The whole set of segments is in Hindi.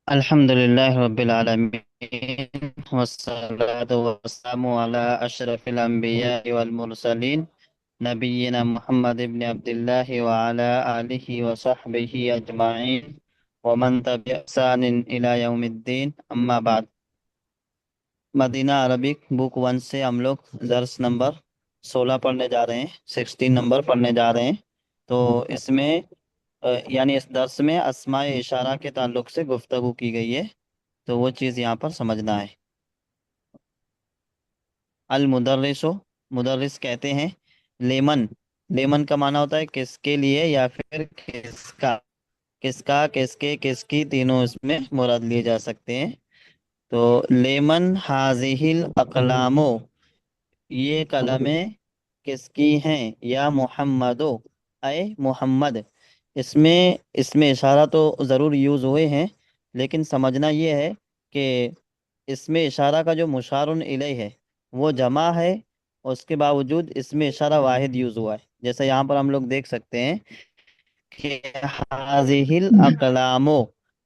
अल्हम्दुलिल्लाह रब्बिल आलमीन वस्सलातु वस्सलामु अला अशरफिल अंबिया वल मुरसलीन नबिय्यिना मुहम्मद इब्न अब्दुल्लाह व अला आलिहि व सहबिहि अजमाइन व मन तबिअ ihsanin इला यौमिद्दीन अम्मा बाद। मदीना अरबिक बुक वन से हम लोग दर्स नंबर 16 पढ़ने जा रहे हैं, 16 नंबर पढ़ने जा रहे हैं। तो इसमें यानी इस दर्स में अस्माए इशारा के ताल्लुक से गुफ्तगू की गई है। तो वो चीज़ यहाँ पर समझना है। अल मुदर्रिसो, मुदर्रिस कहते हैं लेमन। लेमन का माना होता है किसके लिए या फिर किसका। किसका, किसके, किसकी, तीनों इसमें मुराद लिए जा सकते हैं। तो लेमन हाजिहिल अकलामो, ये कलमें किसकी हैं, या मोहम्मदो अय मोहम्मद। इसमें इसमें इशारा तो ज़रूर यूज़ हुए हैं, लेकिन समझना ये है कि इसमें इशारा का जो मुशारुन इलैह है वो जमा है, और उसके बावजूद इसमें इशारा वाहिद यूज़ हुआ है। जैसे यहाँ पर हम लोग देख सकते हैं कि हाजिहिल अकलामो।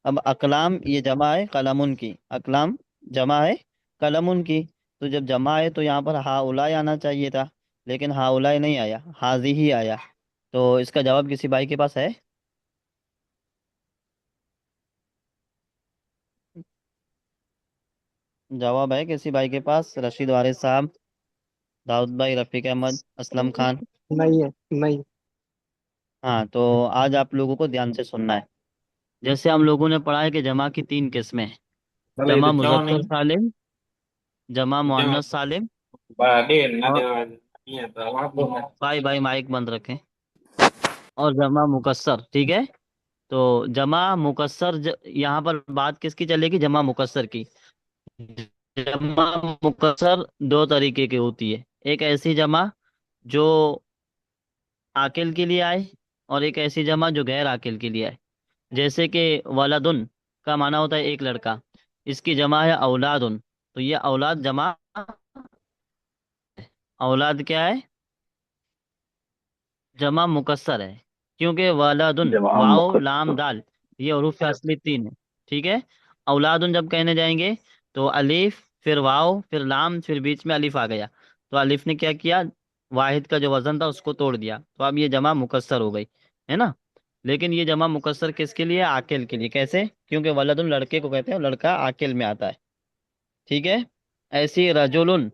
अब अकलाम ये जमा है कलमुन की, अकलाम जमा है कलमुन की। तो जब जमा है तो यहाँ पर हाउलाई आना चाहिए था, लेकिन हाउलाई नहीं आया, हाजी ही आया। तो इसका जवाब किसी भाई के पास है? जवाब है किसी भाई के पास? रशीद वारिस साहब, दाऊद भाई, रफ़ीक अहमद, असलम खान। नहीं है। नहीं। हाँ, तो आज आप लोगों को ध्यान से सुनना है। जैसे हम लोगों ने पढ़ा है कि जमा की तीन किस्में हैं। Kalau जमा itu cowok nih, मुजक्कर सालिम, जमा jangan मुअन्नस सालिम, Baden और ada iya tahu aku mas. भाई भाई माइक बंद रखें। और जमा मुकस्सर, ठीक है। तो जमा मुकस्सर यहाँ पर बात किसकी चलेगी? जमा मुकस्सर की। जमा मुकस्सर दो तरीके की होती है। एक ऐसी जमा जो आकिल के लिए आए, और एक ऐसी जमा जो गैर आकिल के लिए आए। जैसे कि वलदुन का माना होता है एक लड़का, इसकी जमा है औलादुन। तो ये औलाद जमा, औलाद क्या है? जमा मुकस्सर है, क्योंकि वलदुन जवाब वाव लाम मुकद्दर। दाल ये हरूफ असली तीन है। ठीक है। औलादुन जब कहने जाएंगे तो अलिफ, फिर वाव, फिर लाम, फिर बीच में अलिफ आ गया। तो अलिफ ने क्या किया? वाहिद का जो वजन था उसको तोड़ दिया, तो अब ये जमा मुकस्सर हो गई, है ना। लेकिन ये जमा मुकस्सर किसके लिए? आकिल के लिए। कैसे? क्योंकि वलदुन लड़के को कहते हैं, लड़का आकिल में आता है। ठीक है। ऐसी रजुलुन,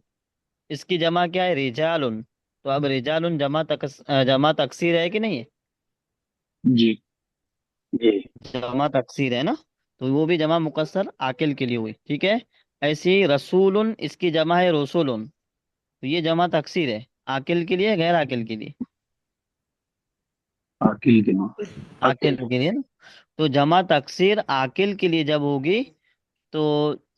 इसकी जमा क्या है? रिजालुन। तो अब रिजालुन जमा तकसीर है कि नहीं है? जी। जी। जमा तकसीर है ना। तो वो भी जमा मुकस्सर आकिल के लिए हुई। ठीक है। ऐसी रसूलुन, इसकी जमा है रसूलुन। तो ये जमा तकसीर है, आकिल के लिए गैर आकिल के लिए? अकील के नाम। आकिल अकील। के लिए ना। तो जमा तकसीर आकिल के लिए जब होगी, तो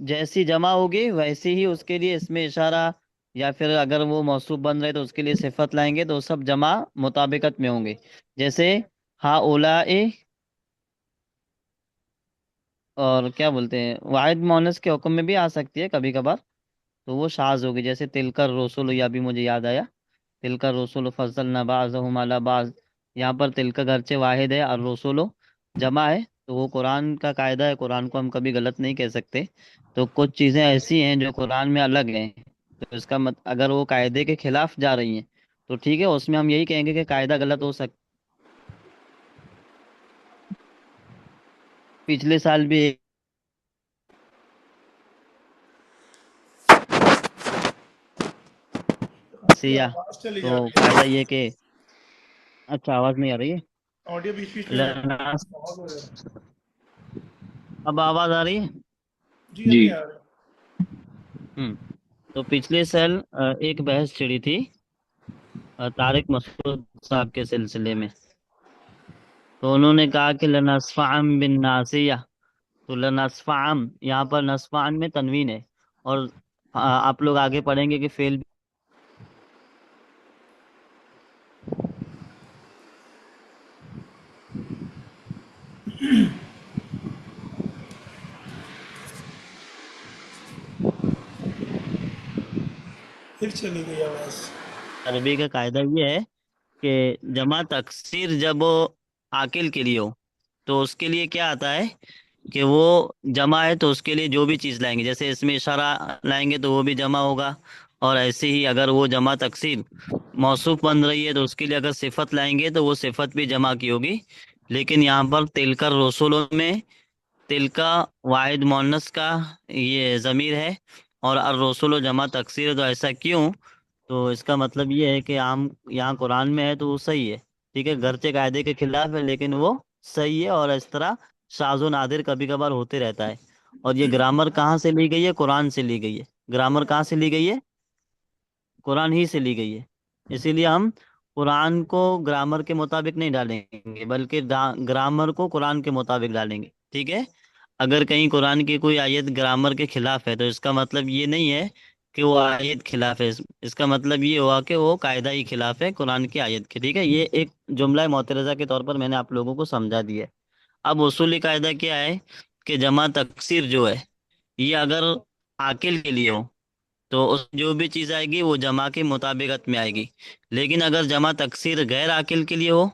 जैसी जमा होगी वैसे ही उसके लिए इसमें इशारा, या फिर अगर वो मौसूफ बन रहे तो उसके लिए सिफत लाएंगे, तो सब जमा मुताबिकत में होंगे। जैसे हा ओला ए, और क्या बोलते हैं, वाहिद मोनस के हुक्म में भी आ सकती है कभी कभार। तो वो शाज होगी। जैसे तिलकर रसूल, या भी मुझे याद आया, तिलकर रसूल फजलना बाज़हुम अला बाज़। यहाँ पर तिलका घरचे वाहिद है और रसूलो जमा है, तो वो कुरान का कायदा है, कुरान को हम कभी गलत नहीं कह सकते। तो कुछ चीज़ें ऐसी हैं जो कुरान में अलग हैं, तो इसका मत अगर वो कायदे के खिलाफ जा रही हैं तो ठीक है, उसमें हम यही कहेंगे कि कायदा गलत हो सकता। पिछले साल भी एक सिया, आवाज चली जा तो रही कायदा है। ये कि, अच्छा आवाज़ नहीं आ रही है? ऑडियो बीच बीच में लना- आवाज हो रहा है। अब आवाज़ आ रही है? जी जी। अभी आ रहा है। हम्म। तो पिछले साल एक बहस छिड़ी थी तारिक मसूद साहब के सिलसिले में। तो उन्होंने कहा कि लनस्फ़अम बिन नासिया। तो लनस्फ़अम, यहाँ पर नस्फ़अन में तनवीन है, और आप लोग आगे पढ़ेंगे कि फेल। फिर चली गई आवाज। अरबी का कायदा ये है कि जमा तकसीर जब वो आकिल के लिए हो, तो उसके लिए क्या आता है? कि वो जमा है तो उसके लिए जो भी चीज़ लाएंगे, जैसे इसमें इशारा लाएंगे तो वो भी जमा होगा। और ऐसे ही अगर वो जमा तकसीर मौसूफ बन रही है तो उसके लिए अगर सिफत लाएंगे तो वो सिफत भी जमा की होगी। लेकिन यहाँ पर तिलकर रसूलों में तिलका वाहिद मुअन्नस का ये ज़मीर है, और अर रसूल जमा तकसीर है, तो ऐसा क्यों? तो इसका मतलब ये है कि आम यहाँ कुरान में है तो वो सही है। ठीक है, गर्चे कायदे के खिलाफ है लेकिन वो सही है, और इस तरह शाज़ो नादिर कभी कभार होते रहता है। और ये ग्रामर कहाँ से ली गई है? कुरान से ली गई है। ग्रामर कहाँ से ली गई है? कुरान ही से ली गई है। इसीलिए हम कुरान को ग्रामर के मुताबिक नहीं डालेंगे, बल्कि ग्रामर को कुरान के मुताबिक डालेंगे। ठीक है। अगर कहीं कुरान की कोई आयत ग्रामर के खिलाफ है तो इसका मतलब ये नहीं है कि वो आयत खिलाफ है, इसका मतलब ये हुआ कि वो कायदा ही खिलाफ है कुरान की आयत के। ठीक है, ये एक जुमला मोतरज़ा के तौर पर मैंने आप लोगों को समझा दिया है। अब उसूली कायदा क्या है कि जमा तकसीर जो है ये अगर आकिल के लिए हो तो उस जो भी चीज आएगी वो जमा के मुताबिकत में आएगी। लेकिन अगर जमा तकसीर गैर आकिल के लिए हो,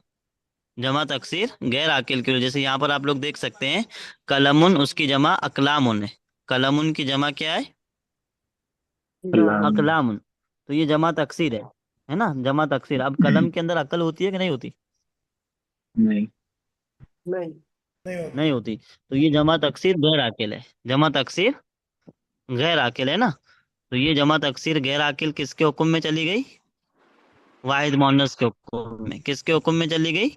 जमा तकसीर गैर आकिल के लिए, जैसे यहाँ पर आप लोग देख सकते हैं कलमुन, उसकी जमा अकलामुन है। कलमुन की जमा क्या है? अल्लाह। अकलामुन। तो ये जमा तकसीर है ना, जमा तकसीर। अब कलम के अंदर अकल होती है कि नहीं होती? नहीं। नहीं होती। नहीं होती। तो ये जमा तकसीर गैर आकिल है। जमा तकसीर गैर आकिल है ना। तो ये जमा तकसीर गैर आकिल किसके हुक्म में चली गई? वाहिद मुअन्नस के हुक्म में। किसके हुक्म में चली गई?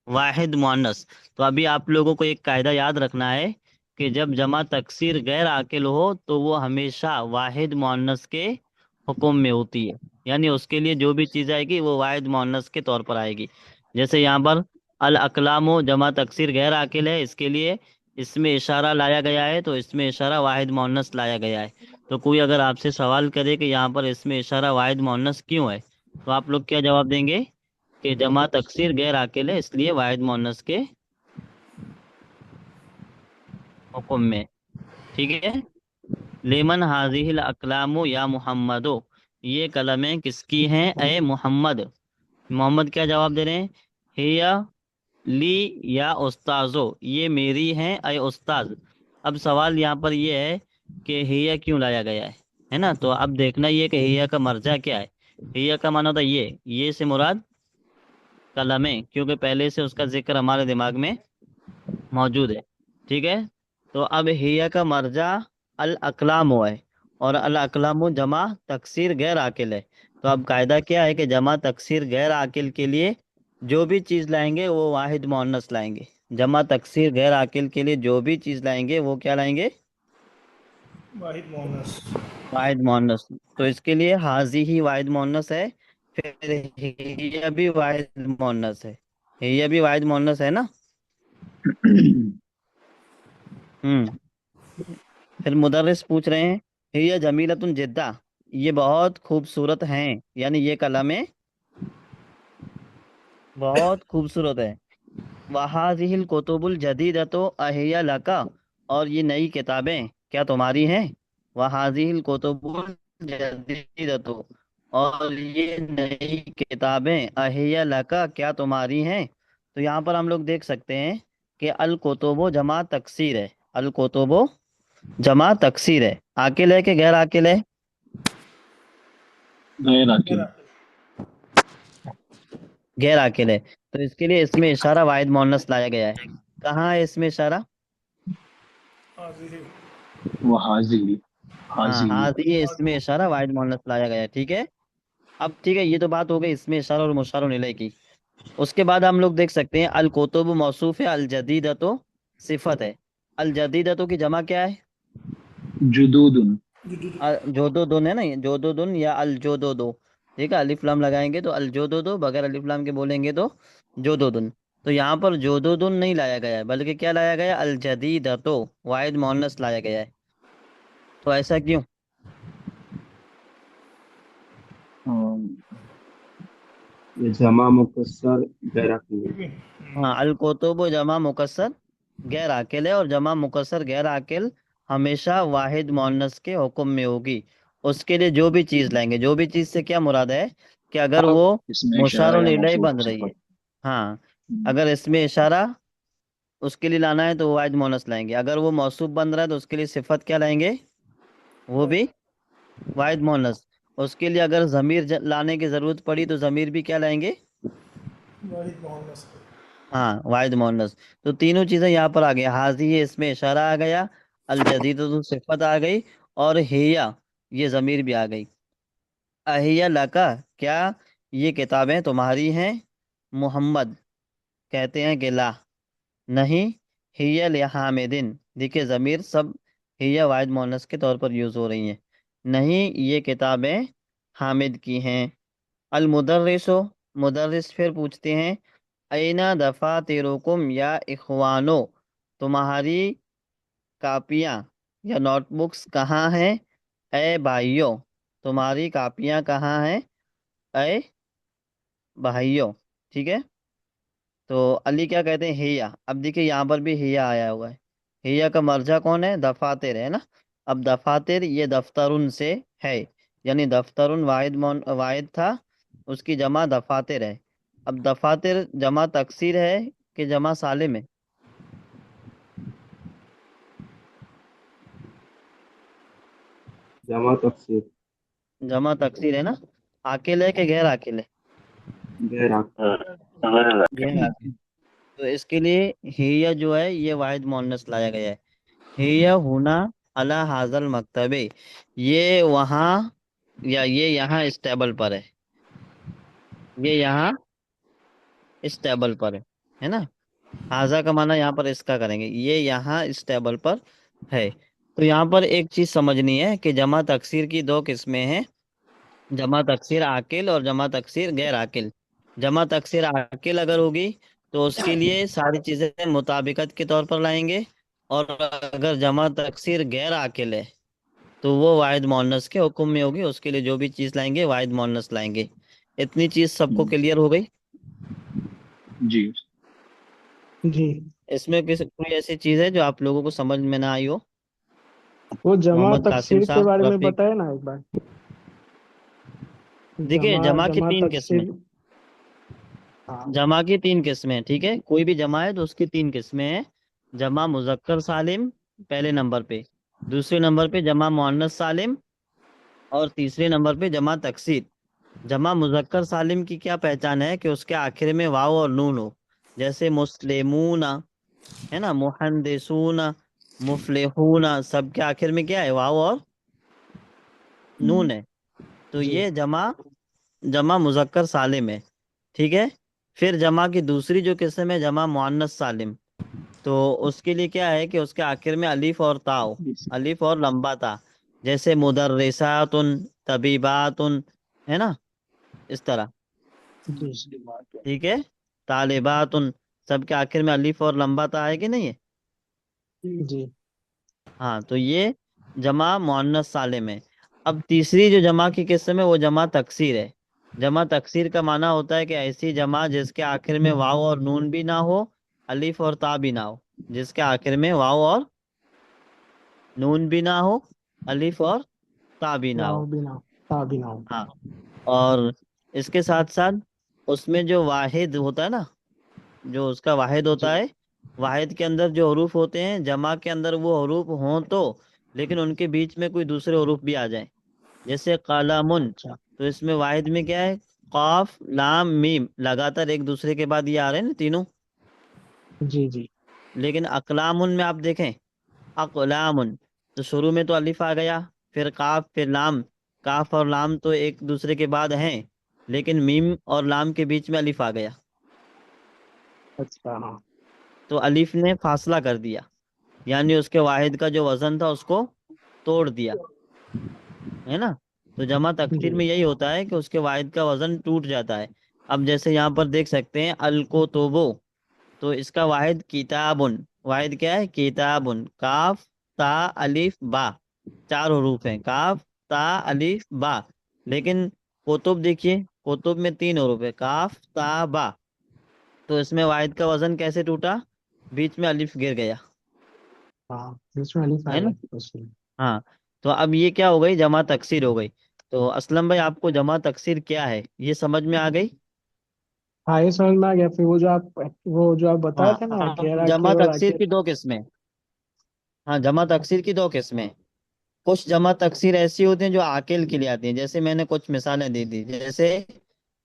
वाहिद मुअन्नस। तो अभी आप लोगों को एक कायदा याद रखना है कि जब जमा तकसीर गैर आकिल हो तो वो हमेशा वाहिद मुअन्नस के हुक्म में होती है। यानी उसके लिए जो भी चीज़ आएगी वो वाहिद मुअन्नस के तौर पर आएगी। जैसे यहाँ पर अल अकलामो जमा तकसीर गैर आकिल है, इसके लिए इसमें इशारा लाया गया है, तो इसमें इशारा वाहिद मुअन्नस लाया गया है। तो कोई अगर आपसे सवाल करे कि यहाँ पर इसमें इशारा वाहिद मुअन्नस क्यों है, तो आप लोग क्या जवाब देंगे? कि जमा तकसीर गैर आकिल है इसलिए वाहिद मुअन्नस के हुक्म में। ठीक है। लेमन हाजिहिल अकलामो या मुहम्मदो, ये कलमें किसकी हैं ए मोहम्मद? मोहम्मद क्या जवाब दे रहे हैं? हिया ली या उस्ताजो, ये मेरी हैं ए उस्ताज। अब सवाल यहाँ पर ये है कि हिया क्यों लाया गया है ना। तो अब देखना ये कि हिया का मर्जा क्या है। हिया का माना था ये से मुराद कलमें, क्योंकि पहले से उसका जिक्र हमारे दिमाग में मौजूद है। ठीक है। तो अब हिया का मर्जा अल अकलाम है, और अल अकलाम जमा तकसीर गैर आकिल है। तो अब कायदा क्या है कि जमा तकसीर गैर आकिल के लिए जो भी चीज़ लाएंगे वो वाहिद मुअन्नस लाएंगे। जमा तकसीर गैर आकिल के लिए जो भी चीज़ लाएंगे वो क्या लाएंगे? वाहिद मोहनस। वाहिद मुअन्नस। तो इसके लिए हाजी ही वाहिद मुअन्नस है, फिर हिया भी वाहिद मुअन्नस है। हिया भी वाहिद मुअन्नस है ना। हम्म। फिर मुदर्रिस पूछ रहे हैं हिया जमीलतुन जिद्दा, ये बहुत खूबसूरत हैं, यानी ये कलमें बहुत खूबसूरत है। वहाजिहिल कुतुबुल जदीदतो अहिया लका, और ये नई किताबें क्या तुम्हारी हैं? वहाजिहिल कुतुबुल जदीदतो, और ये नई किताबें अहिया लका क्या तुम्हारी हैं? तो यहाँ पर हम लोग देख सकते हैं कि अल कुतुबो जमा तकसीर है। अल कुतुबो जमा तकसीर है। आकिल है कि गैर आकिल है? गैर गैर आकिल। आकिल। गैर आकिल है। तो इसके लिए इसमें इशारा वाहिद मुअन्नस लाया गया है। कहाँ है इसमें इशारा? हाजिर। वो हाजिरी। हाँ हाजिरी। हाँ, तो ये इसमें इशारा वाहिद मुअन्नस लाया गया है। ठीक है। अब ठीक है, ये तो बात हो गई इसमें इशारा और मुशार इलैह की। उसके बाद हम लोग देख सकते हैं अल कुतुब मौसूफ है, अल जदीदतो सिफत है। अल जदीदतो की जमा क्या है? जुदूदुन। जोदोदुन है ना, ये जोदोदुन या अल जोदोदो। ठीक है, अलिफ लाम लगाएंगे तो अल जोदोदो, बगैर अलिफ लाम के बोलेंगे तो जोदोदुन। तो यहाँ पर जोदोदुन नहीं लाया गया है, बल्कि क्या लाया गया है? अल जदीदतो, वाहिद मुअन्नस लाया गया है। तो ऐसा क्यों? ये जमा मुकस्सर गैर आकिल। हाँ, अल कुतुब जमा मुकस्सर गैर आकिल है, और जमा मुकस्सर गैर आकिल हमेशा वाहिद मुअन्नस के हुक्म में होगी। उसके लिए जो भी चीज़ लाएंगे, जो भी चीज़ से क्या मुराद है कि अगर वो इसमें इशारा मुशारुल या इलैहि मौसूफ बन रही है। सिफत। हाँ, अगर इसमें इशारा उसके लिए लाना है तो वो वाहिद मोनस लाएंगे। अगर वो मौसूफ बन रहा है तो उसके लिए सिफत क्या लाएंगे, वो भी वाहिद मोनस। उसके लिए अगर ज़मीर लाने की ज़रूरत पड़ी तो ज़मीर भी क्या लाएंगे, वाहिद मोहम्मद। हाँ वाहिद मोनस। तो तीनों चीज़ें यहाँ पर आ गई, हाजी है इसमें इशारा आ गया, अल जदीद तो सिफत आ गई, और हिया ये ज़मीर भी आ गई। अहिया लका, क्या ये किताबें तुम्हारी हैं, मोहम्मद कहते हैं कि ला, नहीं, हिया लिहामिदिन, देखिए ज़मीर सब हिया वाहिद मोनस के तौर पर यूज़ हो रही हैं। नहीं ये किताबें हामिद की हैं। अल मुदर्रिसो, मुदर्रिस फिर पूछते हैं, ऐना दफा तेरुकुम या इखवानो, तुम्हारी कापियाँ या नोटबुक्स कहाँ हैं, ए भाइयों, तुम्हारी कापियाँ कहाँ हैं, ए भाइयों। ठीक है। तो अली क्या कहते हैं, हिया। अब देखिए यहाँ पर भी हिया आया हुआ है। हिया का मर्जा कौन है, दफातिर है ना। अब दफातिर ये दफ्तरुन से है, यानी दफ्तरुन वाहिद था, उसकी जमा दफातिर है। अब दफातिर जमा तकसीर है कि जमा सालिम है, जमा तफसीर। जमा तकसीर है ना। आकिल है कि गैर आकिल है, गैर आकिल। गैर आकिल। तो इसके लिए हिया जो है ये वाहिद मोन्नस लाया गया है। हिया हुना अला हाजल मकतबे, ये वहाँ या ये यहाँ इस टेबल पर है, ये यहाँ इस टेबल पर है ना। हाजा का माना यहाँ पर इसका करेंगे, ये यहाँ इस टेबल पर है। तो यहाँ पर एक चीज समझनी है कि जमा तकसीर की दो किस्में हैं, जमा तकसीर आकिल और जमा तकसीर गैर आकिल। जमा तकसीर आकिल अगर होगी तो उसके लिए सारी चीजें मुताबिकत के तौर पर लाएंगे, और अगर जमा तकसीर गैर आकिल है तो वो वाहिद मोन्नस के हुक्म में होगी, उसके लिए जो भी चीज लाएंगे वाहिद मोन्नस लाएंगे। इतनी चीज सबको हम्म, क्लियर हो गई। जी। जी। इसमें कोई ऐसी चीज है जो आप लोगों को समझ में ना आई हो। वो जमा मोहम्मद कासिम तकसीर के साहब, बारे में रफीक। बताए ना एक बार। देखिए जमा जमा की जमा तीन किस्में, तकसीर। हाँ। जमा की तीन किस्में हैं, ठीक है। कोई भी जमा है तो उसकी तीन किस्में हैं। जमा मुजक्कर सालिम पहले नंबर पे, दूसरे नंबर पे जमा मुअन्नस सालिम, और तीसरे नंबर पे जमा तकसीर। जमा मुजक्कर सालिम की क्या पहचान है कि उसके आखिर में वाव और नून हो, जैसे मुस्लिमूना है ना, मुहंदिसूना, मुफलिहूना, सबके आखिर में क्या है, वाव और नून है। तो जी। ये जमा, जमा मुजक्कर सालिम है। ठीक है। फिर जमा की दूसरी जो किस्म है जमा मुअन्नस सालिम, तो उसके लिए क्या है कि उसके आखिर में अलीफ और ता हो, अलीफ और लंबा ता, जैसे मुदर्रिसातुन, तबीबातुन, है ना, इस तरह। जी। ठीक है। तालिबातुन, सबके आखिर में अलीफ और लंबा ता है कि नहीं है। जी। हाँ, तो ये जमा मुअन्नस सालिम है। अब तीसरी जो जमा की किस्म है वो जमा तकसीर है। जमा तकसीर का माना होता है कि ऐसी जमा जिसके आखिर में वाव और नून भी ना हो, अलीफ और ता भी ना हो, जिसके आखिर में वाव और नून भी ना हो, अलीफ और ता भी ना वाह हो। बिना ता बिना हो। हाँ, और इसके साथ साथ उसमें जो वाहिद होता है ना, जो उसका वाहिद होता जी। है, वाहिद के अंदर जो हरूफ होते हैं, जमा के अंदर वो हरूफ हों तो, लेकिन उनके बीच में कोई दूसरे हरूफ भी आ जाए, जैसे कलामुन। अच्छा। तो इसमें वाहिद में क्या है, काफ लाम मीम लगातार एक दूसरे के बाद ये आ रहे हैं ना तीनों। जी। जी। लेकिन अकलामुन में आप देखें, अकलामुन, तो शुरू में तो अलिफ आ गया, फिर काफ, फिर लाम। काफ और लाम तो एक दूसरे के बाद हैं, लेकिन मीम और लाम के बीच में अलिफ आ गया, अच्छा। हाँ। तो अलिफ ने फासला कर दिया, यानी उसके वाहिद का जो वजन था उसको तोड़ दिया, है ना। तो जमा तकसीर जी। में यही होता है कि उसके वाहिद का वजन टूट जाता है। अब जैसे यहाँ पर देख सकते हैं अल को तोबो, तो इसका वाहिद किताबुन, वाहिद क्या है, किताबुन, काफ ता अलिफ बा, चार हरूफ हैं, काफ ता अलिफ बा। लेकिन कुतुब देखिए, कुतुब में तीन हरूफ है, काफ ता बा। तो इसमें वाहिद का वजन कैसे टूटा, बीच में अलिफ गिर गया, हाँ, इसमें अलीफ आ है ना। गया उसमें। हाँ, तो अब ये क्या हो गई, जमा तकसीर हो गई। तो असलम भाई आपको जमा तकसीर क्या है ये समझ में आ गई। हाँ ये समझ में आ गया। फिर वो जो आप बताए थे ना, हाँ, गैर अब आकिल जमा और तकसीर आकिल। की दो किस्में। हाँ, जमा तकसीर की दो किस्में। कुछ जमा तकसीर ऐसी होती हैं जो आकिल के लिए आती हैं, जैसे मैंने कुछ मिसालें दे दी, जैसे जी।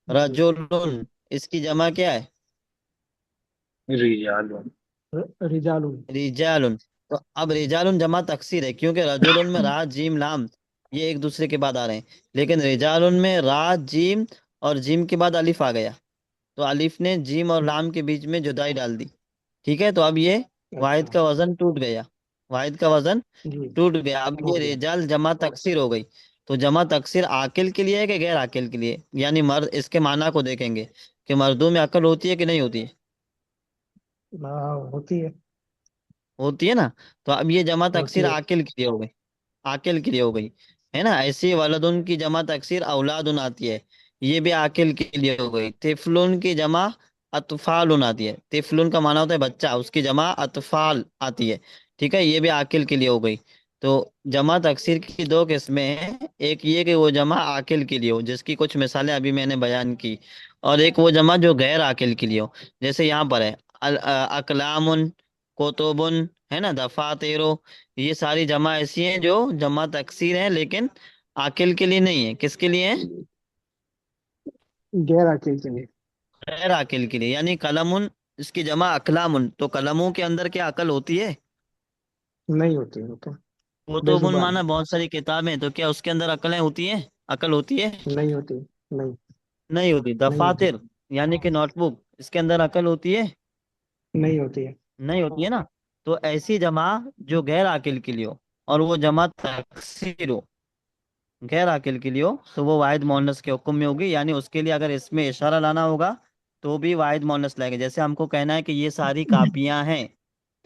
रजुलुन, इसकी जमा क्या है? रिजाल। रिजालुन। रिजालुन। तो अब रिजालुन जमा तकसीर है, क्योंकि रजुलुन में रा जीम लाम ये एक दूसरे के बाद आ रहे हैं, लेकिन रिजालुन में रा जीम और जीम के बाद अलिफ आ गया, तो अलिफ ने जीम और लाम के बीच में जुदाई डाल दी। ठीक है, तो अब ये वाहिद अच्छा। का वजन टूट गया। वाहिद का वजन जी। टूट गया। अब टूट ये गया। रिजाल जमा तकसीर हो गई। तो जमा तकसीर आकिल के लिए है कि गैर आकिल के लिए, यानी मर्द, इसके माना को देखेंगे कि मर्दों में अकल होती है कि नहीं होती है। होती है। होती है ना। तो अब ये जमा होती तकसीर है। आकिल के लिए हो गई। आकिल के लिए हो गई, है ना। ऐसी वलदुन की जमा तकसीर औलादुन आती है, ये भी आकिल के लिए हो गई। तिफलुन की जमा अतफालुन आती है, तिफलुन का माना होता है बच्चा, उसकी जमा अतफाल आती है। ठीक है, ये भी आकिल के लिए हो गई। तो जमा तकसीर की दो किस्में हैं, एक ये कि वो जमा आकिल के लिए हो, जिसकी कुछ मिसालें अभी मैंने बयान की, और एक वो जमा जो गैर आकिल के लिए हो। जैसे यहाँ पर है अकलामुन, कोतुबुन, है ना, दफातेरो। ये सारी जमा ऐसी हैं जो जमा तकसीर हैं, लेकिन आकिल के लिए नहीं है। किसके लिए है? गैर आकिल के लिए। गैर आकिल के लिए। यानी कलमुन, इसकी जमा अकलामुन, तो कलमों के अंदर क्या अकल होती है? नहीं होती वो तो। कुतुबुन बेजुबान माना है। बहुत सारी किताबें, तो क्या उसके अंदर अकलें होती हैं? अकल होती है? नहीं होती। नहीं। नहीं होती। नहीं होती। दफातिर यानी कि नोटबुक, इसके अंदर अकल होती है? नहीं होती है। नहीं होती है ना। तो ऐसी जमा जो गैर आकिल के लिए हो, और वो जमा तकसीर हो, गैर आकिल के लिए हो, तो वो वाहिद मोनस के हुक्म में होगी। यानी उसके लिए अगर इसमें इशारा लाना होगा तो भी वाहिद मोनस लाएंगे। जैसे हमको कहना है कि ये सारी कापियां हैं,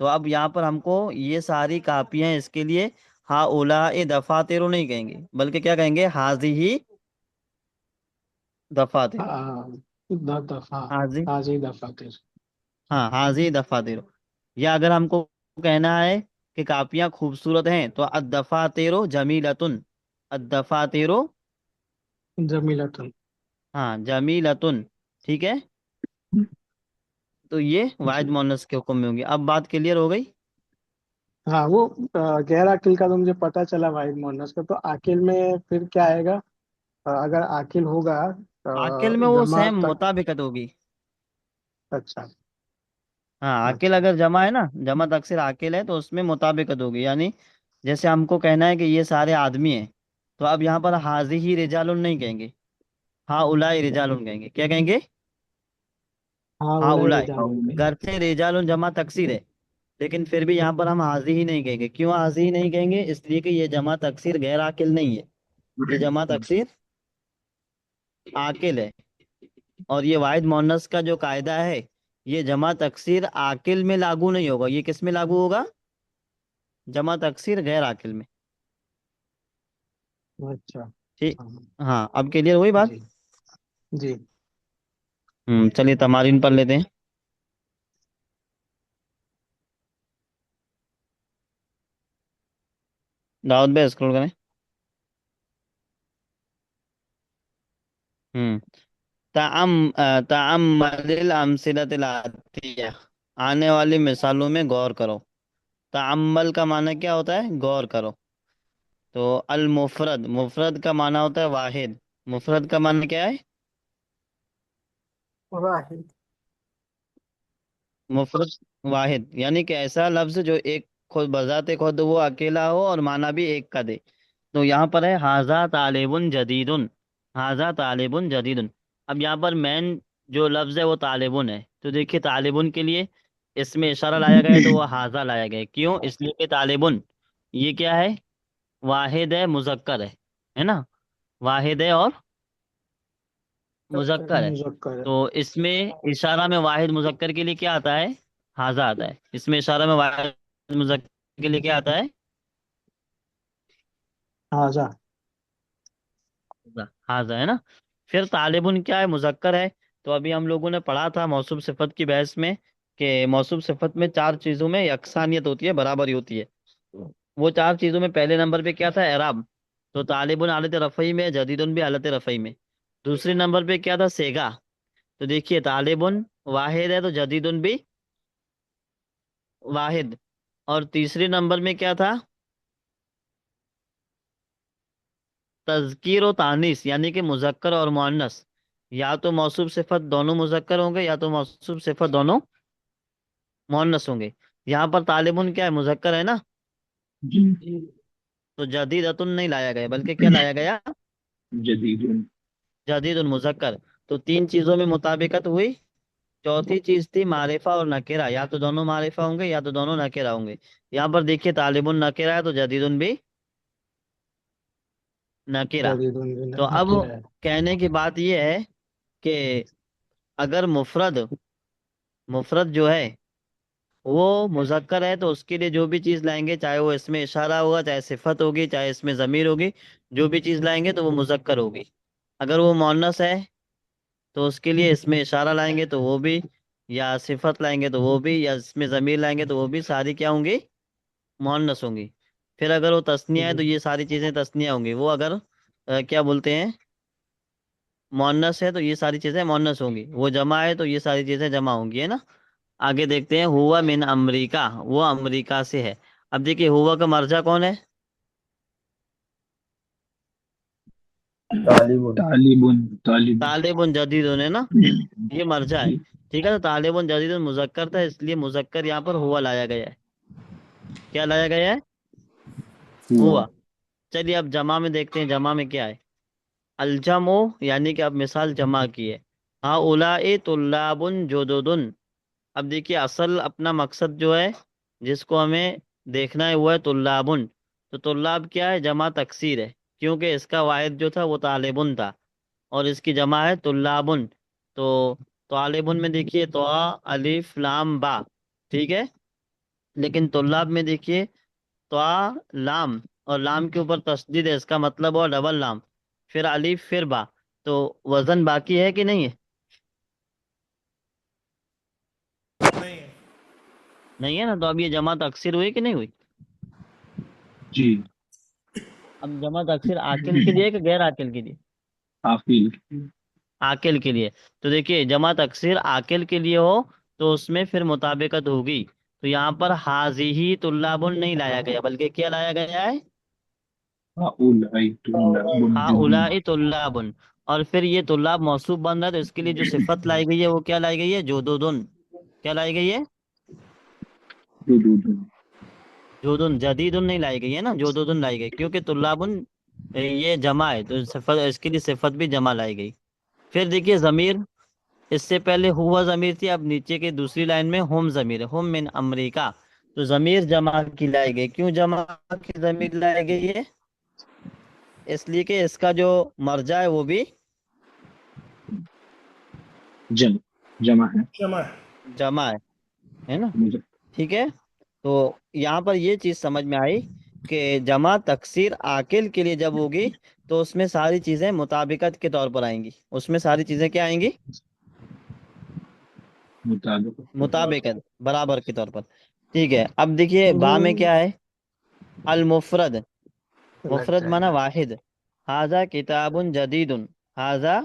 तो अब यहाँ पर हमको ये सारी कापियां हैं, इसके लिए हा उला ए दफा तेरो नहीं कहेंगे, बल्कि क्या कहेंगे? हाजी ही दफा तेरो। हाँ। दफा। हाजी, हाजी दफातर। हाँ, हाजी दफा तेरो। या अगर हमको कहना है कि कापियां खूबसूरत हैं, तो अदफा तेरो जमीलतुन। अदफा तेरो, जमीलतुन। हाँ, जमीलतुन। ठीक है, तो ये वाहिद जी। मोनस के हुक्म में होंगे। अब बात क्लियर हो गई। हाँ वो गैर आकिल का तो मुझे पता चला भाई मोहनस का। तो आकिल में फिर क्या आएगा? अगर आकिल होगा आकिल में वो जमा सेम तक। मुताबिकत होगी। अच्छा। हाँ, आकिल अच्छा। अगर जमा है ना, जमा तकसीर आकिल है, तो उसमें मुताबिकत होगी। यानी जैसे हमको कहना है कि ये सारे आदमी हैं, तो अब यहाँ पर हाजी ही रिजालुन नहीं कहेंगे, हाँ उलाई रिजालुन कहेंगे। क्या कहेंगे? हाँ हाँ उलय उलाई। रिजालुन कहेंगे। घर से रिजालुन जमा तकसीर है, लेकिन फिर भी यहाँ पर हम हाजी ही नहीं कहेंगे। क्यों हाजी ही नहीं कहेंगे? इसलिए कि ये जमा तकसीर गैर आकिल नहीं है, ये जमा तकसीर आकिल है। और ये वाहिद मोनस का जो कायदा है, ये जमा तकसीर आकिल में लागू नहीं होगा। ये किस में लागू होगा? जमा तकसीर गैर आकिल में। अच्छा। ठीक। हाँ। हाँ, अब क्लियर हुई बात। जी। जी। चलिए तमारीन पर लेते हैं। दाऊद भाई स्क्रॉल करें। हम्म तअम्मलिल अमसिलतिल आतिया, आने वाली मिसालों में गौर करो। तअम्मल का माना क्या होता है? गौर करो। तो अल मुफरद, मुफरद का माना होता है वाहिद। मुफरद का माना क्या है? वाहिद। मुफरद वाहिद, यानी कि ऐसा लफ्ज जो एक खुद बजाते खुद वो अकेला हो और माना भी एक का दे। तो यहाँ पर है हाजा तालिबुन जदीदुन। हाजा तालिबुन जदीदुन। अब यहाँ पर मेन जो लफ्ज है वो तालिबुन है, तो देखिए तालिबुन के लिए इसमें इशारा लाया गया है, तो वो हाजा लाया गया है। क्यों? इसलिए कि तालिबुन ये क्या है? वाहिद है, मुजक्कर है ना। वाहिद है और मुजक्कर है। मुजक्कर है। तो इसमें इशारा में वाहिद मुजक्कर के लिए क्या आता है? हाजा आता है। इसमें इशारा में वाहिद मुजक्कर के लिए क्या आता है? हाजा। हाजा, हाजा, है ना। फिर तालिबुन क्या है? मुजक्कर है। तो अभी हम लोगों ने पढ़ा था मौसूफ सिफत की बहस में कि मौसूफ सिफत में चार चीजों में यकसानियत होती है, बराबरी होती है। वो चार चीजों में पहले नंबर पे क्या था? एराब। तो तालिबुन हालत रफ़ई में, जदीदुन भी हालत रफ़ई में। दूसरे नंबर पे क्या था? सेगा। तो देखिए तालिबुन वाहिद है तो जदीदुन भी वाहिद। और तीसरे नंबर में क्या था? तज़कीर और तानीस, यानी कि मुज़क्कर और मुअन्नस। या तो मौसूफ सिफत दोनों मुज़क्कर होंगे या तो मौसूफ सिफत दोनों मुअन्नस होंगे। यहाँ पर तालिबुन क्या है, मुज़क्कर है ना, जी। तो जदीदतुन नहीं लाया गया, बल्कि क्या लाया गया? जदीदुन। जदीदुन मुज़क्कर। तो तीन चीजों में मुताबिकत हुई। चौथी चीज थी मारिफा और नकेरा, या तो दोनों मारिफा होंगे या तो दोनों नकेरा होंगे। यहाँ पर देखिए तालिबुन नकेरा है तो जदीदुन भी नकेरा। जदीदुन भी तो अब नकीरा है। कहने की बात यह है कि अगर मुफरद मुफरद जो है वो मुजक्कर है, तो उसके लिए जो भी चीज लाएंगे, चाहे वो इसमें इशारा होगा, चाहे सिफत होगी, चाहे इसमें जमीर होगी, जो भी चीज लाएंगे तो वो मुजक्कर होगी। अगर वो मुअन्नस है तो उसके लिए इसमें इशारा लाएंगे तो वो भी, या सिफत लाएंगे तो वो भी, या इसमें जमीर लाएंगे तो वो भी, सारी क्या होंगी? मुअन्नस होंगी। फिर अगर वो तस्निया है तो ये सारी चीजें तस्निया होंगी। वो अगर क्या बोलते हैं, मुअन्नस है तो ये सारी चीजें मुअन्नस होंगी। वो जमा है तो ये सारी चीजें जमा होंगी, है ना। आगे देखते हैं, हुआ मिन अमरीका, वो अमरीका से है। अब देखिए हुआ का मर्जा कौन है? तालिबुन। तालिबुन। तालिबुन। तालिबुन जदीदुन, है ना, ये मर्जा है। जी। ठीक है, तो तालिबुन जदीदुन मुजक्कर था, इसलिए मुजक्कर यहाँ पर हुआ लाया गया है। क्या लाया गया है? हुआ। हुआ। चलिए अब जमा में देखते हैं, जमा में क्या है। अलजमो, यानी कि अब मिसाल जमा की है। हाँ उलाए तुल्लाबुन जुदुदुन। अब देखिए असल अपना मकसद जो है, जिसको हमें देखना है, वो है तुल्लाबुन। तो तुल्लाब क्या है? जमा तकसीर है, क्योंकि इसका वाहिद जो था वो तालिबुन था, और इसकी जमा है तुल्लाबुन। तो तालिबुन में देखिए तो अलिफ लाम बा, ठीक है। लेकिन तुल्लाब में देखिए तो लाम, और लाम के ऊपर तस्दीद है, इसका मतलब हुआ डबल लाम, फिर अलिफ फिर बा। तो वजन बाकी है कि नहीं है? नहीं है। नहीं है ना, तो अब ये जमा तकसीर हुई कि नहीं हुई? जी। अब जमा तकसीर आकिल के लिए कि गैर आकिल के लिए? हाफिल। आकिल के लिए। तो देखिए जमा तकसीर आकिल के लिए हो तो उसमें फिर मुताबिकत होगी। तो यहाँ पर हाजिही तुल्लाबुन नहीं लाया गया, बल्कि क्या लाया गया है? हाउलाई तुल्लाबुन हाँ जदीद। उलाई तुल्लाबुन। और फिर ये तुल्लाब मौसूफ बन रहा है, तो इसके लिए जो सिफत लाई गई है वो क्या लाई गई है? जोदुदुन। क्या लाई गई है? जुदूदुन। जोदुन, जदीदुन नहीं लाई गई है ना, जोदुदुन लाई गई, क्योंकि तुल्लाबुन ये जमा है, तो सिफत, इसके लिए सिफत भी जमा लाई गई। फिर देखिए जमीर, इससे पहले हुआ जमीर थी, अब नीचे के दूसरी लाइन में हुम जमीर है, हुम मिन अमरीका। तो जमीर जमा की लाई गई। क्यों जमा की जमीर लाई गई है? इसलिए कि इसका जो मर्जा है वो भी जम जमा है। क्षमा है। जमा है ना। मुझे। ठीक है। तो यहाँ पर ये चीज समझ में आई कि जमा तकसीर आकिल के लिए जब होगी तो उसमें सारी चीजें मुताबिकत के तौर पर आएंगी। उसमें सारी चीजें क्या आएंगी? मुताबिक। मुताबिकत, बराबर के तौर पर। ठीक है, अब देखिए बा में हम्म, क्या है? अल मुफरद। लग मुफरद माना जाएगा। वाहिद। हाजा किताबुन जदीदुन। हाजा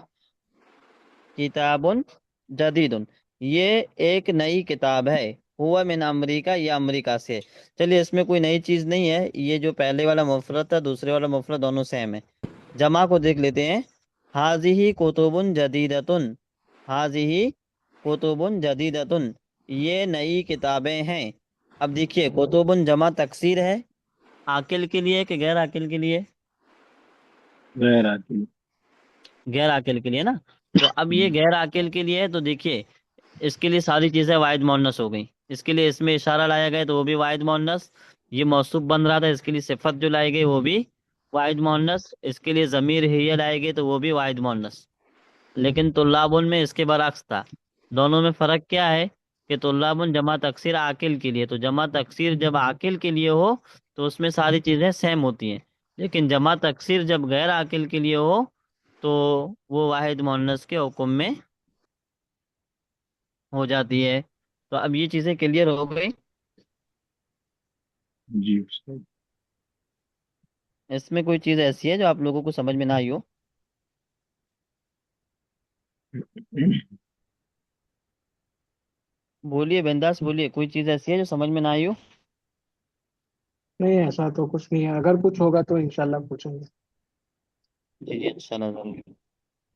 किताबुन जदीदुन, ये एक नई किताब है। हुआ मिन अमरीका, ये अमरीका से है। चलिए इसमें कोई नई चीज नहीं है, ये जो पहले वाला मुफरद था दूसरे वाला मुफरद दोनों सेम है। जमा को देख लेते हैं। हाजिही कुतुबुन जदीदतुन। हाजिही कुतुबुन जदीदतुन, ये नई किताबें हैं। अब देखिए कुतुबुन जमा तकसीर है, आकिल के लिए कि गैर आकिल के लिए? गैर आकिल। गैर आकिल के लिए ना। तो अब ये गैर आकिल के लिए है, तो देखिए इसके लिए सारी चीजें वाहिद मोन्नस हो गई। इसके लिए इसमें इशारा लाया गया तो वो भी वाहिद मोन्नस। ये मौसूफ बन रहा था, इसके लिए सिफत जो लाई गई वो भी वाहिद मोन्नस। इसके लिए जमीर हिया लाई गई तो वो भी वाहिद मोन्नस। लेकिन तुल्लाबुन में इसके बरअक्स था। दोनों में फर्क क्या है कि तुल्लाबुन जमा तकसीर आकिल के लिए, तो जमा तकसीर जब आकिल के लिए हो तो उसमें सारी चीजें सेम होती हैं। लेकिन जमा तकसीर जब गैर आकिल के लिए हो तो वो वाहिद मोन्नस के हुक्म में हो जाती है। तो अब ये चीजें क्लियर हो गई। जी उस्ताद। इसमें कोई चीज ऐसी है जो आप लोगों को समझ में ना आई हो? बोलिए बिंदास बोलिए, कोई चीज ऐसी है जो समझ में ना आई हो? नहीं, ऐसा तो कुछ नहीं है, अगर कुछ होगा तो इंशाल्लाह पूछेंगे। जी जी, इंशाल्लाह जरूर।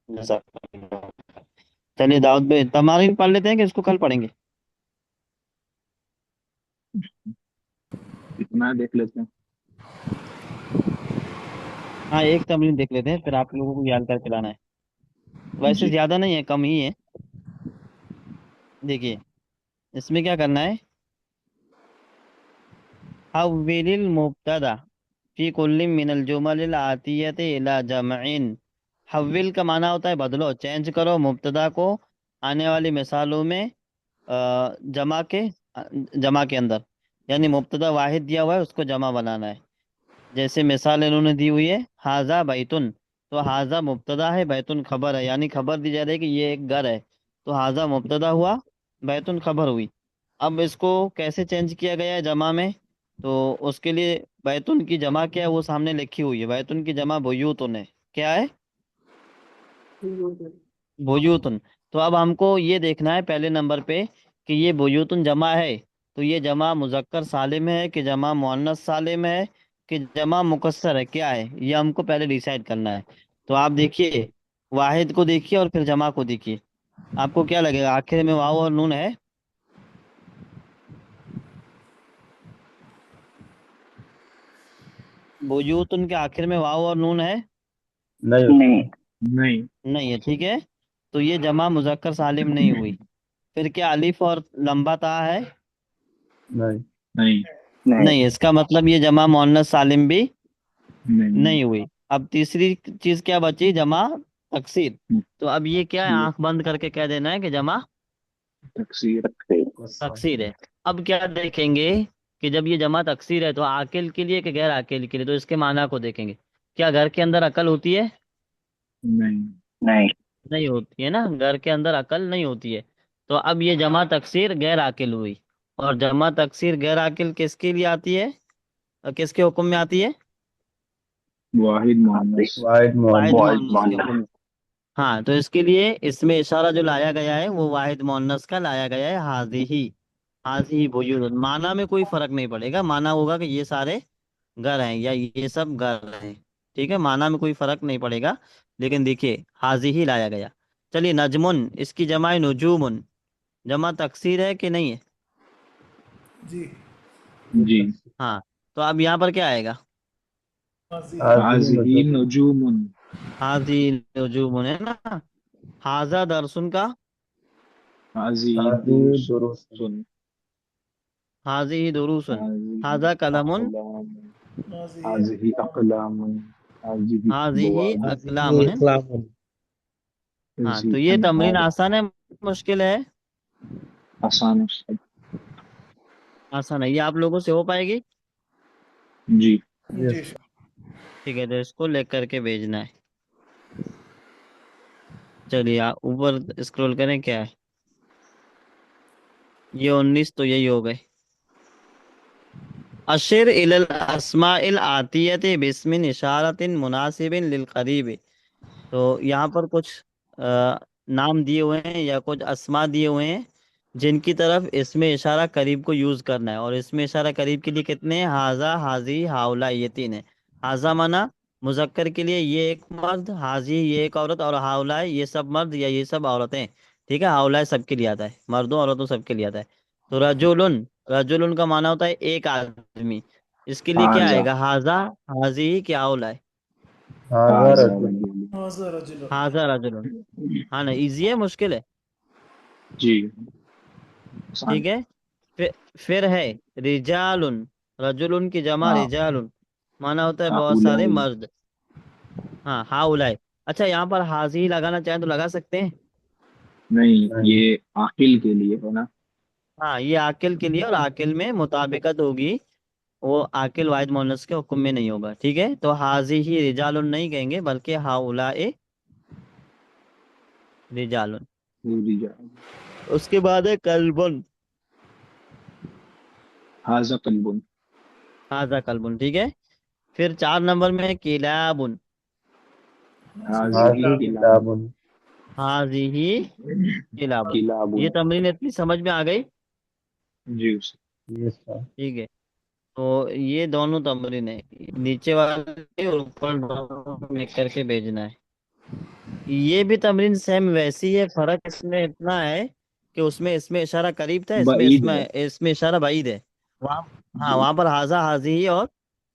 जज़ाकल्लाह। चलिए दाऊद भाई, तमारीन पढ़ लेते हैं कि इसको कल पढ़ेंगे? इतना देख लेते हैं। हाँ, एक तमरीन देख लेते हैं, फिर आप लोगों को याद करके लाना है। वैसे जी। ज्यादा नहीं है, कम ही है। देखिए, इसमें क्या करना है। हव्विलिल मुब्तदा फी कुल्लिम मिनल जुमलिल आतियति इला जमइन। हव्विल का माना होता है बदलो, चेंज करो मुब्तदा को आने वाली मिसालों में जमा के जमा के अंदर। यानी मुब्तदा वाहिद दिया हुआ है, उसको जमा बनाना है। जैसे मिसाल इन्होंने दी हुई है, हाजा बैतुन। तो हाजा मुब्तदा है, बैतुन खबर है, यानी खबर दी जा रही है कि ये एक घर है। तो हाजा मुब्तदा हुआ, बैतुन खबर हुई। अब इसको कैसे चेंज किया गया है जमा में? तो उसके लिए बैतुन की जमा क्या है वो सामने लिखी हुई है। बैतुन की जमा बुयूतुन है। क्या है? बुयूतुन। तो अब हमको ये देखना है पहले नंबर पे कि ये बुयूतुन जमा है, तो ये जमा मुजक्कर सालिम है कि जमा मुअन्नस सालिम है कि जमा मुकस्सर है, क्या है ये हमको पहले डिसाइड करना है। तो आप देखिए, वाहिद को देखिए और फिर जमा को देखिए। आपको क्या लगेगा, आखिर में वाव और नून है? बुयूतुन के आखिर में वाव और नून है? नहीं। नहीं। नहीं। नहीं है, ठीक है। तो ये जमा मुजक्कर सालिम नहीं हुई। फिर क्या अलिफ और लंबा ता है? नहीं। नहीं। नहीं, इसका मतलब ये जमा मुअन्नस सालिम भी नहीं। नहीं हुई। अब तीसरी चीज क्या बची, जमा तकसीर। तो अब ये क्या है, ये आंख बंद करके कह देना है कि जमा तकसीर। तकसीर है। अब क्या देखेंगे कि जब ये जमा तकसीर है तो आकिल के लिए कि गैर आकिल के लिए, तो इसके माना को देखेंगे। क्या घर के अंदर अकल होती है? नहीं। नहीं। नहीं होती है ना, घर के अंदर अकल नहीं होती है। तो अब ये जमा तकसीर गैर आकिल हुई। और जमा तकसीर गैर आकिल किसके लिए आती है, किसके हुक्म में आती है? वाहिद मुअन्नस। वाहिद वाहिद मोहम्मद। मुअन्नस के हुक्म। हाँ, तो इसके लिए इसमें इशारा जो लाया गया है वो वाहिद मुअन्नस का लाया गया है, हाजिही। हाजिही बुयूत, माना में कोई फर्क नहीं पड़ेगा, माना होगा कि ये सारे घर हैं या ये सब घर हैं। ठीक है, माना में कोई फर्क नहीं पड़ेगा। लेकिन देखिए, हाजिही लाया गया। चलिए, नजमुन, इसकी जमा है नुजूमुन। जमा तकसीर है कि नहीं है? जी। जी। हाँ। तो अब यहाँ पर क्या आएगा? माजी। हाजिर हाज़िही नजुम। नुजूमुन। हाजी नुजूमुन है ना। हाजा दरसुन का? हाज़िही हाजिर दुरुस्त। दुरुसुन। हाजी दुरूसुन। हाज़िही हाजा कलमुन। अक़लामुन। माजी हाज़िही अक़लामुन। हाज़िही हाजी बवाक़िन। अकलामुन है। हाँ, हाज़िही तो ये तमरीन अनहार। आसान है, मुश्किल है? आसान है। आसान है, ये आप लोगों से हो पाएगी? जी। जी। ठीक है, तो इसको लेकर करके भेजना है। चलिए, आप ऊपर स्क्रॉल करें, क्या है ये 19, तो यही हो गए। अशिर इलल अस्माइल आतियति बिस्मिन इशारतिन मुनासिबिन लिल करीब। तो यहाँ पर कुछ नाम दिए हुए हैं या कुछ अस्मा दिए हुए हैं जिनकी तरफ इसमें इशारा करीब को यूज करना है। और इसमें इशारा करीब के लिए कितने हैं, हाजा हाजी हाउला, ये तीन है। हाजा माना मुजक्कर के लिए ये एक मर्द, हाजी ये एक औरत, और हाउला ये सब मर्द या ये सब औरतें। ठीक है, हाउला सबके लिए आता है, मर्दों औरतों सबके लिए आता है। तो रजुलन, रजुलन का माना होता है एक आदमी। इसके लिए क्या हाज़ा। आएगा, हाजा हाजी क्या हाउला? हाजा हाज़ा रजुल। रजुल। माजा रजुल। हाजा रजुलन। हाँ ना, इजी है मुश्किल है? जी। आसान। ठीक है। फिर है रिजालुन। रजुलुन की जमा हाँ। रिजालुन, माना होता है बहुत सारे हाउलाई। मर्द। हाँ, हाउलाए। अच्छा, यहाँ पर हाजी लगाना चाहें तो लगा सकते हैं। नहीं, नहीं। ये आकिल के लिए है ना। हाँ, ये आकिल के लिए, और आकिल में मुताबिकत होगी। वो आकिल वाहिद मुअन्नस के हुक्म में नहीं होगा। ठीक है, तो हाजी ही रिजालुन नहीं कहेंगे, बल्कि हाउलाए रिजालुन। पूरी जा। उसके बाद है कल्बुन। हाज़ा कल्बुन। हाजा कल्बुन, ठीक है। फिर 4 नंबर में है किलाबुन। हाज़िही हाजिर किलाबुन। किताबुन। हाजी ही किलाबुन। ये किलाबुन। तमरीन इतनी समझ में आ गई? जी उस्ताद। ये सर। ठीक है। तो ये दोनों तमरीन है, नीचे वाले और ऊपर दोनों मिल करके भेजना है। ये भी तमरीन सेम वैसी है, फर्क इसमें इतना है कि उसमें इसमें इशारा करीब था, इसमें बईद इसमें है। इसमें इशारा बाईद है। वहाँ, हाँ जी वहाँ पर हाजा हाजी ही और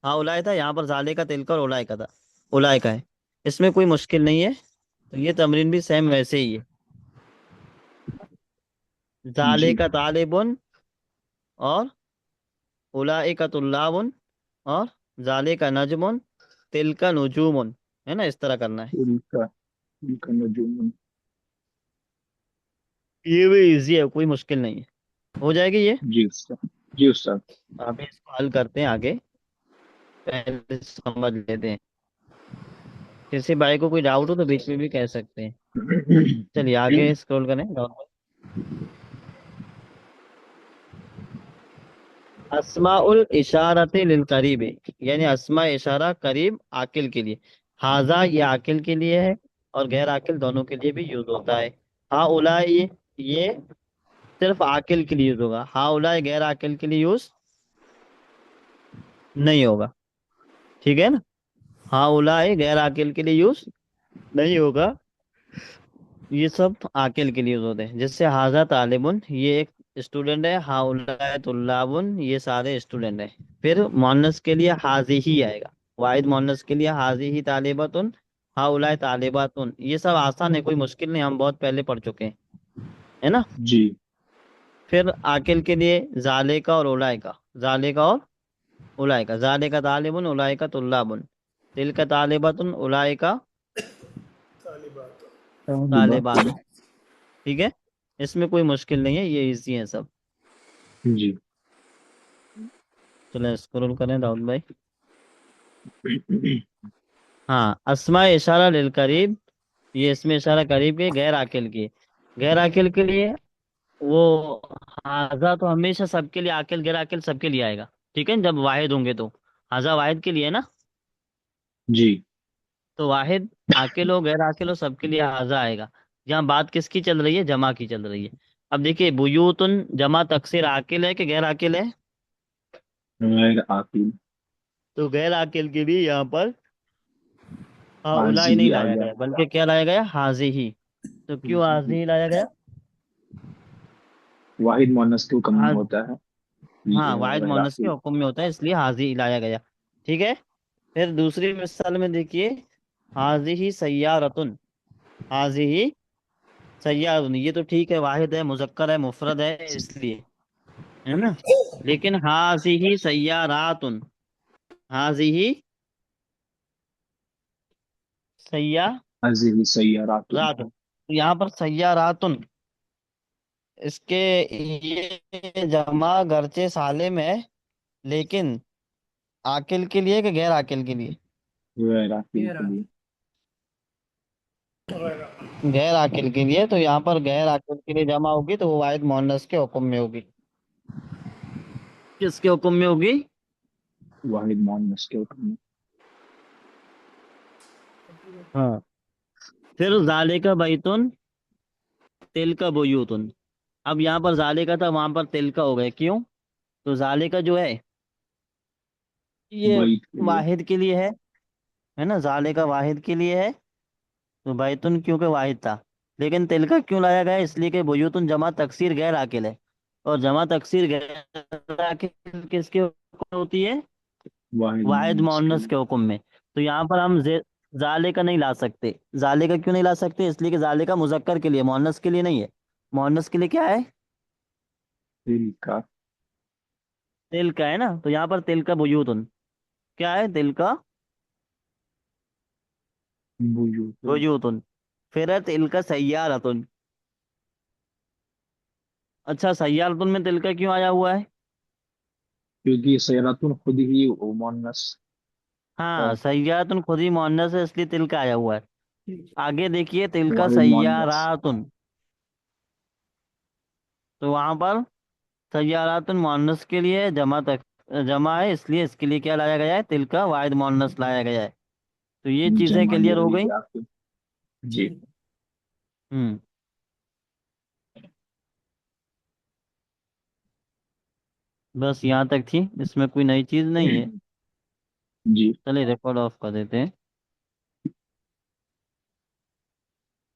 हाँ उलाय था, यहाँ पर जाले का तिल का और उलाय का था, उलाय का है। इसमें कोई मुश्किल नहीं है। तो ये तमरीन भी सेम वैसे ही है। जाले जी का तालिबुन और उलाय का तुल्लाबुन और जाले का नजमुन तिल का नुजूमुन, है ना, इस तरह करना है। उनका उनका नजूम। ये भी इजी है, कोई मुश्किल नहीं है, हो जाएगी ये। जी उस्ताद। जी उस्ताद। अभी इसको हल करते हैं आगे, पहले समझ लेते हैं। किसी भाई को कोई डाउट हो तो बीच में भी कह सकते हैं। चलिए आगे स्क्रॉल करें। अस्माउल इशारत लिल करीब, यानी अस्मा इशारा करीब आकिल के लिए। हाजा ये आकिल के लिए है और गैर आकिल दोनों के लिए भी यूज होता है। हाँ उला ये सिर्फ आकिल के लिए यूज होगा, हाँ उला गैर आकिल के लिए यूज नहीं होगा। ठीक है ना, हाँ उला गैर आकिल के लिए यूज नहीं होगा। ये सब आकिल के लिए यूज होते हैं। जैसे हाजा तालिबुन ये एक स्टूडेंट है, हाउला तुल्लाबुन ये सारे स्टूडेंट हैं। फिर मोनस के लिए हाजी ही आएगा, वाहिद मोनस के लिए हाजी ही तालिबतुन, हाउला तालिबातुन। ये सब आसान है, कोई मुश्किल नहीं, हम बहुत पहले पढ़ चुके हैं, है ना। जी फिर आकिल के लिए जाले का और उलाय का, जाले का और उलाय का, जाले का तालिबुन उलाय का तुल्लाबुन, तिल का तालिबातुन उलाय का तालिबात। तालिबातुन। ठीक है, इसमें कोई मुश्किल नहीं है, ये इजी है सब। जी। चलो स्क्रॉल करें राहुल भाई। हाँ अस्मा इशारा लिल करीब, ये इसमें इशारा करीब के गैर आकिल की। गैर आकिल के लिए वो हाजा तो हमेशा सबके लिए, आकिल गैर आकिल सबके लिए आएगा। ठीक है, जब वाहिद होंगे तो हाजा वाहिद के लिए है ना। जी तो वाहिद आकिल हो गैर आकिल हो सबके लिए हाजा आएगा। यहाँ बात किसकी चल रही है, जमा की चल रही है। अब देखिए बुयूतुन जमा तकसीर आकिल है कि गैर आकिल है। गैर आकिल। तो गैर आकिल के भी यहाँ पर हाँ हाजी उलाई नहीं ही आ लाया गया। गया, बल्कि क्या लाया गया, हाजी ही। तो क्यों हाजी जी। ही लाया गया। वाहिद मुअन्नस के हुक्म में हाज होता है। हाँ वाहिद गैर मोनस के आकिल। हुक्म में होता है, इसलिए हाजी ही लाया गया। ठीक है। फिर दूसरी मिसाल में देखिए, हाजी ही सय्यारतुन, हाजी ही सय्यारतुन, ये तो ठीक है, वाहिद है, मुजक्कर है, मुफरद है, इसलिए, है ना। लेकिन हाजी ही सय्यारातुन, हाजी ही सय्यारातुन, हाजी ही सय्यारातुन। तो यहाँ पर सय्यारातुन, इसके ये जमा गर्चे सालिम है, लेकिन आकिल के लिए कि गैर आकिल के लिए। गैर आकिल गैर के लिए। वगैरह। गैर आकिल के लिए, तो यहाँ पर गैर आकिल के लिए जमा होगी तो वो वाहिद मोहन्नस के हुक्म में होगी। किसके हुक्म में होगी। वाहिद मुअन्नस के हुक्म में। हाँ। फिर जाले का बैतुन तिल का बुयूतुन। अब यहाँ पर जाले का था, वहां पर तिल का हो गया, क्यों। तो जाले का जो है ये बैत के लिए। वाहिद के लिए है ना, जाले का वाहिद के लिए है। तो बैतुन क्योंकि वाहिद था। लेकिन तिल का क्यों लाया गया, इसलिए कि बुयूतुन जमा तकसीर गैर आकिल है, और जमा तकसीर गैर आकिल किसके हुक्म में होती है, वाहिद वाहिद मुअन्नस के मोहन्नस लिए। के हुक्म में। तो यहाँ पर हम जाले का नहीं ला सकते। जाले का क्यों नहीं ला सकते, इसलिए कि जाले का मुजक्कर के लिए, मोहन्नस के लिए नहीं है। मोहन्नस के लिए क्या है, दिल का। तिल का है ना। तो यहाँ पर तिल का बुयूतुन क्या है, तिल का बुयूतुन। बुयूतुन। फिर है तिल का सय्यारतुन। अच्छा सय्यारतुन में तिल का क्यों आया हुआ है। क्योंकि सयरातुन खुद ही वो मुअन्नस हाँ है। सय्यारतुन खुद ही मोहन्नस है, इसलिए तिल का आया हुआ है। आगे देखिए तिल का वाहिद मुअन्नस। सय्यारातुन, तो वहां पर सय्यारातुन मोहन्नस के लिए जमा तक जमा है, इसलिए इसके लिए क्या लाया गया है, तिल का वाहिद मोहन्नस लाया गया है। तो ये चीजें जमा क्लियर हो जरूरी गई। है आपके। जी। हम्म। बस यहाँ तक थी, इसमें कोई नई चीज नहीं है। जी। चलिए रिकॉर्ड ऑफ कर देते हैं।